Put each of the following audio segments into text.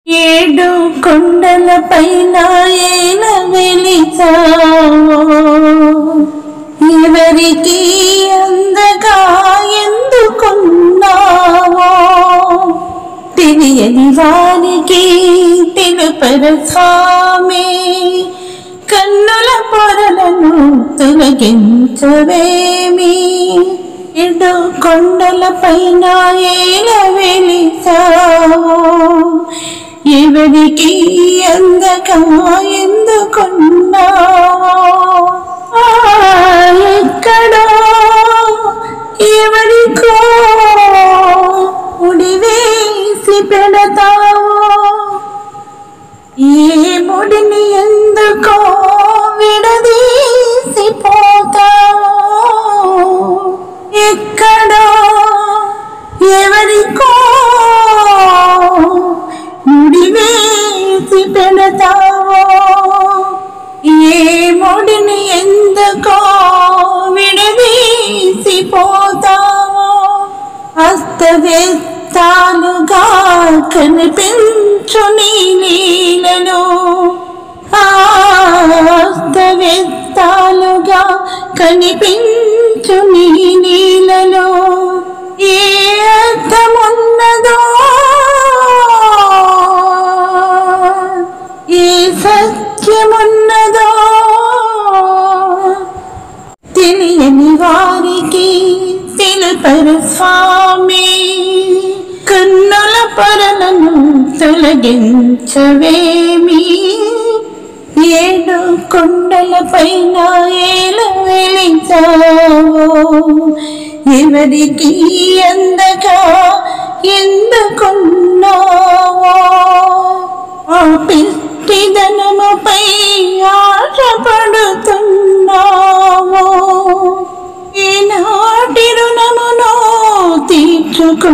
ఏడు కొండలపైన ఏల వెలిచావో, ఎవరికి అందగా ఎందుకున్నావో, తెలియని వారికి తెలుపర స్వామి, కన్నుల పొరలను తొలగించవేమి. ఏడు కొండలపైన ఏల వెలిచావో, ఎవరికి అందగా ఎందుకున్నావో, ఎక్కడో ఎవరికో ముడివేసి పెడతావో, ఏ ముడిని ఎందుకో విడదీసి పోతావో, ఎక్కడో ఎవరికో ముడివేసి పెడతావో, ఏ ముడిని ఎందుకో విడదీసి పోతావో, అస్తవ్యస్తాలుగా కనిపించు నీ లీలలో, అస్తవ్యస్తాలుగా కనిపించు నీ లీలలో, ఏ అర్థమున్నదో ఏ సత్యమున్నదో తెలియని వారికి తెలుపరు స్వామి, కన్నుల పొరలను తొలగించవేమి. ఏడు కొండలపైన ఏల వెలిచావో, ఎవరికి అందగా ఎందుకున్నావో, ఆ పిచ్చిదనముపై ఆశపడుతున్నావో, ఈనాటి రుణమును తీర్చుకుంటున్నావో,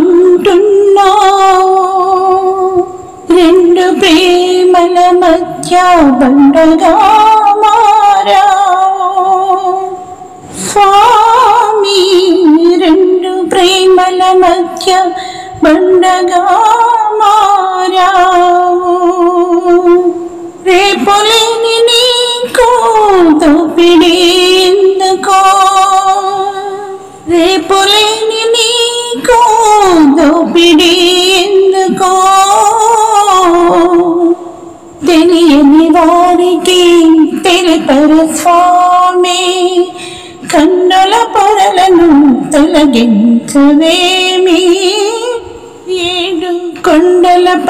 రెండు ప్రేమల మధ్య బండగా మారావో స్వామి, రెండు ప్రేమల మధ్య బండగా మారావో, రేపు లేని నీకు దోపిడీ ఎందుకో, రేపు లేని నీకు దోపిడీ ఎందుకో, తెలియని వారికి తెలుపరు స్వామి, కన్నుల పొరలను తొలగించవేమి. ఏడు కొండలపై